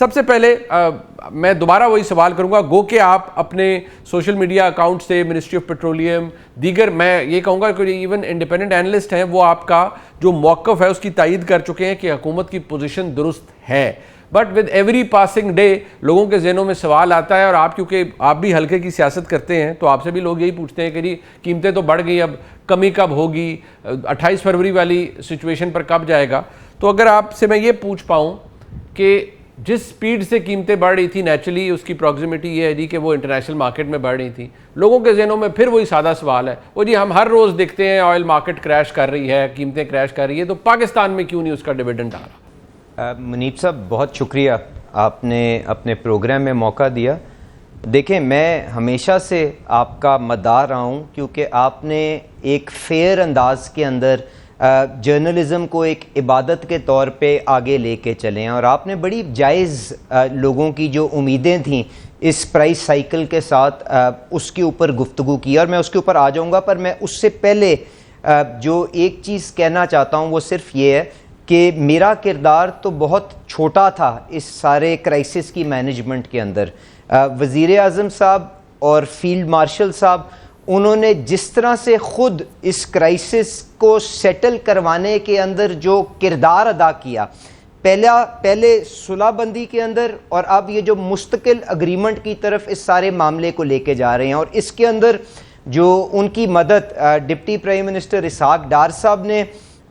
سب سے پہلے میں دوبارہ وہی سوال کروں گا، گو کہ آپ اپنے سوشل میڈیا اکاؤنٹ سے منسٹری آف پیٹرولیم دیگر، میں یہ کہوں گا کہ ایون انڈیپینڈنٹ اینالسٹ ہیں، وہ آپ کا جو موقف ہے اس کی تائید کر چکے ہیں کہ حکومت کی پوزیشن درست ہے. But with every passing day لوگوں کے ذہنوں میں سوال آتا ہے، اور آپ کیونکہ آپ بھی حلقے کی سیاست کرتے ہیں تو آپ سے بھی لوگ یہی پوچھتے ہیں کہ جی قیمتیں تو بڑھ گئی، اب کمی کب ہوگی، 28 فروری والی سچویشن پر کب جائے گا. تو اگر آپ سے میں یہ پوچھ پاؤں کہ جس سپیڈ سے قیمتیں بڑھ رہی تھی، نیچرلی اس کی پروگزیمیٹی یہ ہے جی کہ وہ انٹرنیشنل مارکیٹ میں بڑھ رہی تھی، لوگوں کے ذہنوں میں پھر وہی سادہ سوال ہے، وہ جی ہم ہر روز دیکھتے ہیں آئل مارکیٹ کریش کر رہی ہے، قیمتیں کریش کر رہی ہے، تو پاکستان میں کیوں نہیں اس کا ڈیویڈنڈ آ رہا؟ منیب صاحب بہت شکریہ، آپ نے اپنے پروگرام میں موقع دیا. دیکھیں میں ہمیشہ سے آپ کا مداح رہا ہوں، کیونکہ آپ نے ایک فیئر انداز کے اندر جرنلزم کو ایک عبادت کے طور پہ آگے لے کے چلے ہیں، اور آپ نے بڑی جائز لوگوں کی جو امیدیں تھیں اس پرائس سائیکل کے ساتھ اس کے اوپر گفتگو کی، اور میں اس کے اوپر آ جاؤں گا. پر میں اس سے پہلے جو ایک چیز کہنا چاہتا ہوں وہ صرف یہ ہے کہ میرا کردار تو بہت چھوٹا تھا اس سارے کرائسس کی مینجمنٹ کے اندر. وزیر اعظم صاحب اور فیلڈ مارشل صاحب، انہوں نے جس طرح سے خود اس کرائسس کو سیٹل کروانے کے اندر جو کردار ادا کیا، پہلے صلح بندی کے اندر، اور اب یہ جو مستقل اگریمنٹ کی طرف اس سارے معاملے کو لے کے جا رہے ہیں، اور اس کے اندر جو ان کی مدد deputy prime minister Ishaq Dar صاحب نے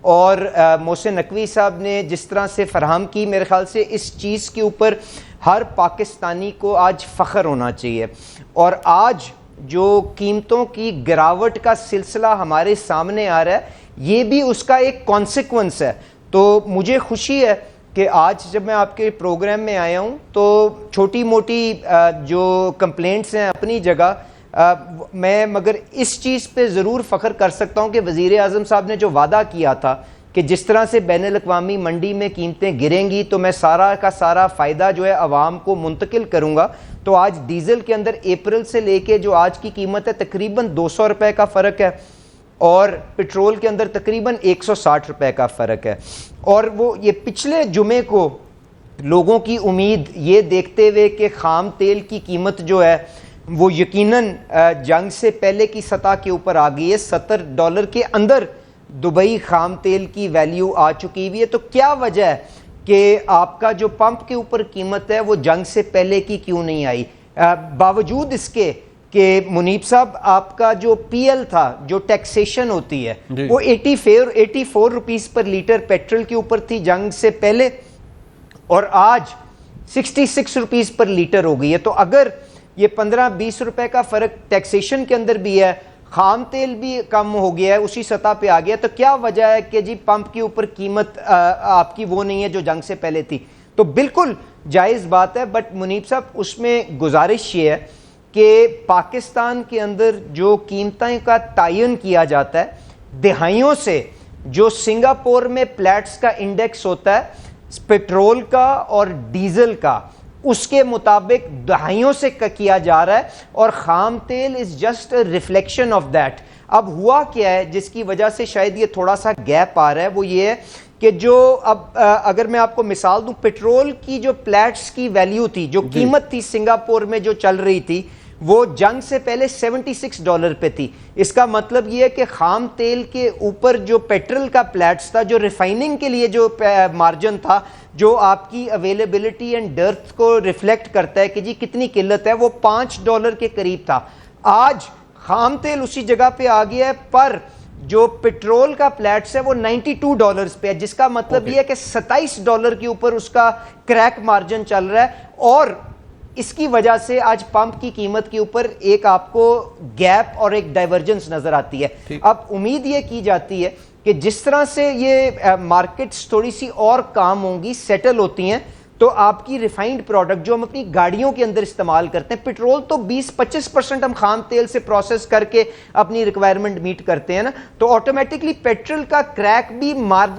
اور محسن نقوی صاحب نے جس طرح سے فراہم کی، میرے خیال سے اس چیز کے اوپر ہر پاکستانی کو آج فخر ہونا چاہیے. اور آج جو قیمتوں کی گراوٹ کا سلسلہ ہمارے سامنے آ رہا ہے، یہ بھی اس کا ایک کانسیکوینس ہے. تو مجھے خوشی ہے کہ آج جب میں آپ کے پروگرام میں آیا ہوں تو چھوٹی موٹی جو کمپلینٹس ہیں اپنی جگہ، میں مگر اس چیز پہ ضرور فخر کر سکتا ہوں کہ وزیر اعظم صاحب نے جو وعدہ کیا تھا کہ جس طرح سے بین الاقوامی منڈی میں قیمتیں گریں گی تو میں سارا کا سارا فائدہ جو ہے عوام کو منتقل کروں گا. تو آج ڈیزل کے اندر اپریل سے لے کے جو آج کی قیمت ہے تقریباً 200 روپے کا فرق ہے، اور پٹرول کے اندر تقریباً 160 روپے کا فرق ہے. اور وہ یہ پچھلے جمعے کو لوگوں کی امید یہ دیکھتے ہوئے کہ خام تیل کی قیمت جو ہے وہ یقیناً جنگ سے پہلے کی سطح کے اوپر آ گئی ہے، $70 کے اندر دبئی خام تیل کی ویلیو آ چکی ہوئی ہے. تو کیا وجہ ہے کہ آپ کا جو پمپ کے اوپر قیمت ہے وہ جنگ سے پہلے کی کیوں نہیں آئی، باوجود اس کے کہ منیب صاحب آپ کا جو پی ایل تھا، جو ٹیکسیشن ہوتی ہے وہ 84 روپیز پر لیٹر پیٹرول کے اوپر تھی جنگ سے پہلے، اور آج 66 روپیز پر لیٹر ہو گئی ہے. تو اگر یہ 15-20 روپے کا فرق ٹیکسیشن کے اندر بھی ہے، خام تیل بھی کم ہو گیا ہے، اسی سطح پہ آ گیا، تو کیا وجہ ہے کہ جی پمپ کے اوپر قیمت آپ کی وہ نہیں ہے جو جنگ سے پہلے تھی؟ تو بالکل جائز بات ہے. بٹ منیب صاحب اس میں گزارش یہ ہے کہ پاکستان کے اندر جو قیمتوں کا تعین کیا جاتا ہے دہائیوں سے، جو سنگاپور میں پلیٹس کا انڈیکس ہوتا ہے پیٹرول کا اور ڈیزل کا، اس کے مطابق دہائیوں سے کیا جا رہا ہے، اور خام تیل is just a reflection of that. اب ہوا کیا ہے جس کی وجہ سے شاید یہ تھوڑا سا گیپ آ رہا ہے، وہ یہ ہے کہ جو اب اگر میں آپ کو مثال دوں، پیٹرول کی جو پلیٹس کی ویلیو تھی، جو قیمت تھی سنگاپور میں جو چل رہی تھی، وہ جنگ سے پہلے $76 پہ تھی. اس کا مطلب یہ ہے کہ خام تیل کے اوپر جو پیٹرول کا پلیٹس تھا، جو ریفائننگ کے لیے جو مارجن تھا، جو آپ کی اویلیبلٹی اینڈ ڈرتھ کو ریفلیکٹ کرتا ہے کہ جی کتنی قلت ہے، وہ $5 کے قریب تھا. آج خام تیل اسی جگہ پہ آ گیا ہے، پر جو پیٹرول کا پلیٹس ہے وہ $92 پہ ہے، جس کا مطلب یہ ہے کہ $27 کے اوپر اس کا کریک مارجن چل رہا ہے. اور اس کی وجہ سے آج پمپ کی قیمت کے اوپر ایک آپ کو گیپ اور ایک ڈائیورجنس نظر آتی ہے. اب امید یہ کی جاتی ہے کہ جس طرح سے یہ مارکیٹس تھوڑی سی اور کام ہوں گی، سیٹل ہوتی ہیں، تو آپ کی ریفائنڈ پروڈکٹ جو ہم اپنی گاڑیوں کے اندر استعمال کرتے ہیں، پیٹرول تو 20-25% ہم خام تیل سے پروسیس کر کے اپنی ریکوائرمنٹ میٹ کرتے ہیں نا، تو آٹومیٹکلی پیٹرول کا کریک بھی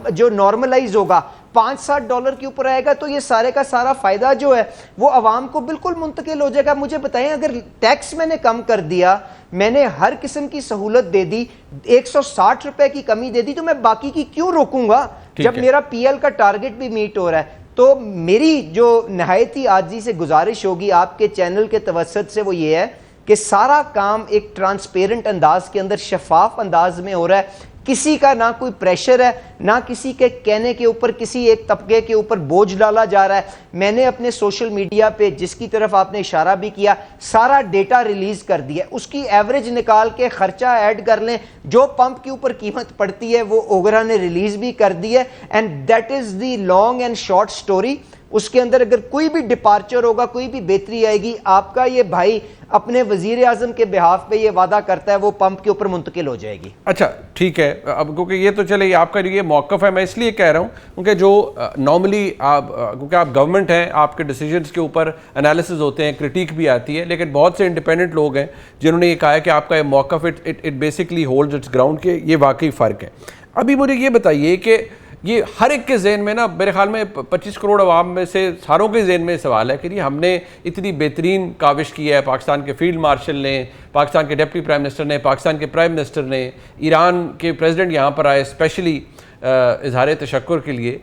جو نارملائز ہوگا $5-7 کے اوپر آئے گا، تو یہ سارے کا سارا فائدہ جو ہے وہ عوام کو بالکل منتقل ہو جائے گا. مجھے بتائیں، اگر ٹیکس میں نے کم کر دیا، میں نے ہر قسم کی سہولت دے دی، 160 روپے کی کمی دے دی، تو میں باقی کی کیوں روکوں گا جب میرا پی ایل کا ٹارگٹ بھی میٹ ہو رہا ہے؟ تو میری جو نہایتی عاجزی سے گزارش ہوگی آپ کے چینل کے توسط سے وہ یہ ہے کہ سارا کام ایک ٹرانسپیرنٹ انداز کے اندر، شفاف انداز میں ہو رہا ہے، کسی کا نہ کوئی پریشر ہے، نہ کسی کے کہنے کے اوپر کسی ایک طبقے کے اوپر بوجھ ڈالا جا رہا ہے۔ میں نے اپنے سوشل میڈیا پہ، جس کی طرف آپ نے اشارہ بھی کیا، سارا ڈیٹا ریلیز کر دیا، اس کی ایوریج نکال کے خرچہ ایڈ کر لیں، جو پمپ کے اوپر قیمت پڑتی ہے وہ اوگرا نے ریلیز بھی کر دی ہے، and that is the long and short story. اس کے اندر اگر کوئی بھی ڈپارچر ہوگا، کوئی بھی بہتری آئے گی، آپ کا یہ بھائی اپنے وزیر اعظم کے بہاف پہ یہ وعدہ کرتا ہے وہ پمپ کے اوپر منتقل ہو جائے گی۔ اچھا ٹھیک ہے، اب کیونکہ یہ تو چلے آپ کا یہ موقف ہے، میں اس لیے کہہ رہا ہوں کیونکہ جو نارملی آپ، کیونکہ آپ گورنمنٹ ہیں، آپ کے ڈیسیجنز کے اوپر انالیسز ہوتے ہیں، کرٹیک بھی آتی ہے، لیکن بہت سے انڈیپینڈنٹ لوگ ہیں جنہوں نے یہ کہا ہے کہ آپ کا یہ موقف it basically holds its ground کے یہ واقعی فرق ہے۔ ابھی مجھے یہ بتائیے کہ یہ ہر ایک کے ذہن میں نا، میرے خیال میں 25 کروڑ عوام میں سے ساروں کے ذہن میں سوال ہے کہ ہم نے اتنی بہترین کاوش کی ہے، پاکستان کے فیلڈ مارشل نے، پاکستان کے ڈپٹی پرائم منسٹر نے، پاکستان کے پرائم منسٹر نے، ایران کے پریزیڈنٹ یہاں پر آئے اسپیشلی اظہار تشکر کے لیے۔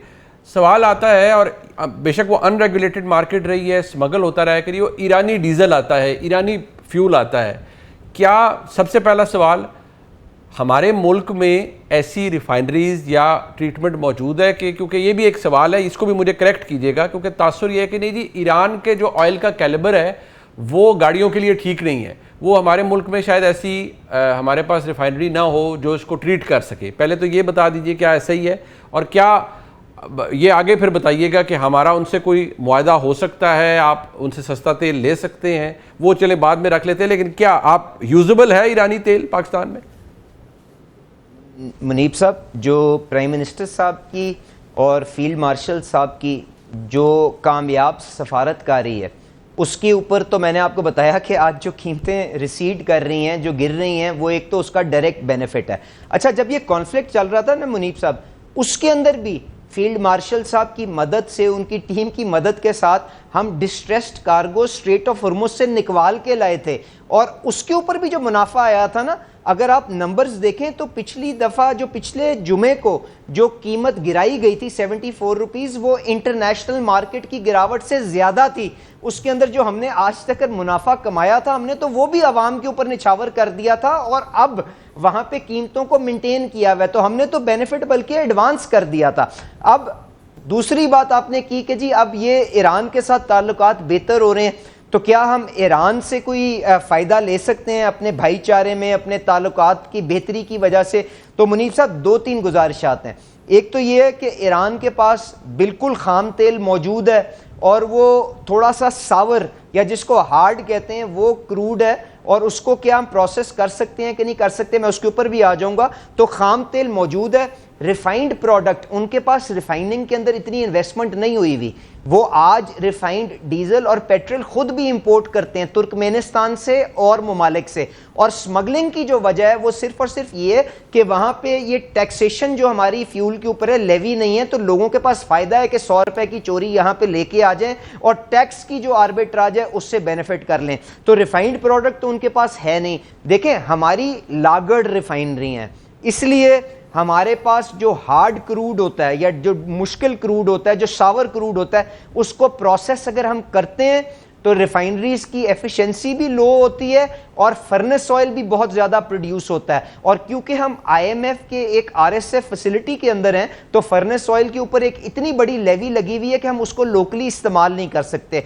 سوال آتا ہے، اور بے شک وہ ان ریگولیٹڈ مارکیٹ رہی ہے، اسمگل ہوتا رہا ہے کہ وہ ایرانی ڈیزل آتا ہے، ایرانی فیول آتا ہے، کیا سب سے پہلا سوال ہمارے ملک میں ایسی ریفائنریز یا ٹریٹمنٹ موجود ہے کہ، کیونکہ یہ بھی ایک سوال ہے، اس کو بھی مجھے کریکٹ کیجیے گا، کیونکہ تاثر یہ ہے کہ نہیں جی ایران کے جو آئل کا کیلیبر ہے وہ گاڑیوں کے لیے ٹھیک نہیں ہے، وہ ہمارے ملک میں شاید ایسی ہمارے پاس ریفائنری نہ ہو جو اس کو ٹریٹ کر سکے۔ پہلے تو یہ بتا دیجئے کیا ایسا ہی ہے، اور کیا یہ آگے پھر بتائیے گا کہ ہمارا ان سے کوئی معاہدہ ہو سکتا ہے، آپ ان سے سستا تیل لے سکتے ہیں، وہ چلے بعد میں رکھ لیتے ہیں، لیکن کیا آپ یوزیبل ہے ایرانی تیل پاکستان میں؟ منیب صاحب، جو پرائم منسٹر صاحب کی اور فیلڈ مارشل صاحب کی جو کامیاب سفارت کاری ہے، اس کے اوپر تو میں نے آپ کو بتایا کہ آج جو قیمتیں ریسیڈ کر رہی ہیں، جو گر رہی ہیں، وہ ایک تو اس کا ڈائریکٹ بینیفٹ ہے۔ اچھا، جب یہ کانفلکٹ چل رہا تھا نا منیب صاحب، اس کے اندر بھی فیلڈ مارشل صاحب کی مدد سے، ان کی ٹیم کی مدد کے ساتھ ہم distressed cargo strait of Hormuz سے نکوال کے لائے تھے، اور اس کے اوپر بھی جو منافع آیا تھا نا، اگر آپ نمبرز دیکھیں تو پچھلی دفعہ جو پچھلے جمعے کو جو قیمت گرائی گئی تھی 74 روپیز، وہ انٹرنیشنل مارکیٹ کی گراوٹ سے زیادہ تھی۔ اس کے اندر جو ہم نے آج تک منافع کمایا تھا، ہم نے تو وہ بھی عوام کے اوپر نچھاور کر دیا تھا، اور اب وہاں پہ قیمتوں کو مینٹین کیا ہوا ہے، تو ہم نے تو بینیفٹ بلکہ ایڈوانس کر دیا تھا۔ اب دوسری بات آپ نے کی کہ جی اب یہ ایران کے ساتھ تعلقات بہتر ہو رہے ہیں، تو کیا ہم ایران سے کوئی فائدہ لے سکتے ہیں اپنے بھائی چارے میں، اپنے تعلقات کی بہتری کی وجہ سے؟ تو منیب صاحب 2-3 گزارشات ہیں۔ ایک تو یہ ہے کہ ایران کے پاس بالکل خام تیل موجود ہے، اور وہ تھوڑا سا ساور یا جس کو ہارڈ کہتے ہیں وہ کروڈ ہے، اور اس کو کیا ہم پروسیس کر سکتے ہیں کہ نہیں کر سکتے، میں اس کے اوپر بھی آ جاؤں گا۔ تو خام تیل موجود ہے، ریفائنڈ پروڈکٹ ان کے پاس ریفائننگ کے اندر اتنی انویسٹمنٹ نہیں ہوئی ہوئی، وہ آج ریفائنڈ ڈیزل اور پیٹرول خود بھی امپورٹ کرتے ہیں ترکمینستان سے اور ممالک سے، اور سمگلنگ کی جو وجہ ہے وہ صرف اور صرف یہ ہے کہ وہاں پہ یہ ٹیکسیشن جو ہماری فیول کے اوپر ہے لیوی نہیں ہے، تو لوگوں کے پاس فائدہ ہے کہ 100 روپے کی چوری یہاں پہ لے کے آ جائیں اور ٹیکس کی جو آربیٹراج ہے اس سے بینیفٹ کر لیں۔ تو ریفائنڈ پروڈکٹ تو ان کے پاس ہے نہیں۔ دیکھیں ہماری لاگرڈ ریفائنری ہیں، اس لیے ہمارے پاس جو ہارڈ کروڈ ہوتا ہے یا جو مشکل کروڈ ہوتا ہے، جو ساور کروڈ ہوتا ہے، اس کو پروسیس اگر ہم کرتے ہیں تو ریفائنریز کی ایفیشنسی بھی لو ہوتی ہے اور فرنس آئل بھی بہت زیادہ پروڈیوس ہوتا ہے، اور کیونکہ ہم IMF کے ایک RSF فیسلٹی کے اندر ہیں تو فرنس آئل کے اوپر ایک اتنی بڑی لیوی لگی ہوئی ہے کہ ہم اس کو لوکلی استعمال نہیں کر سکتے۔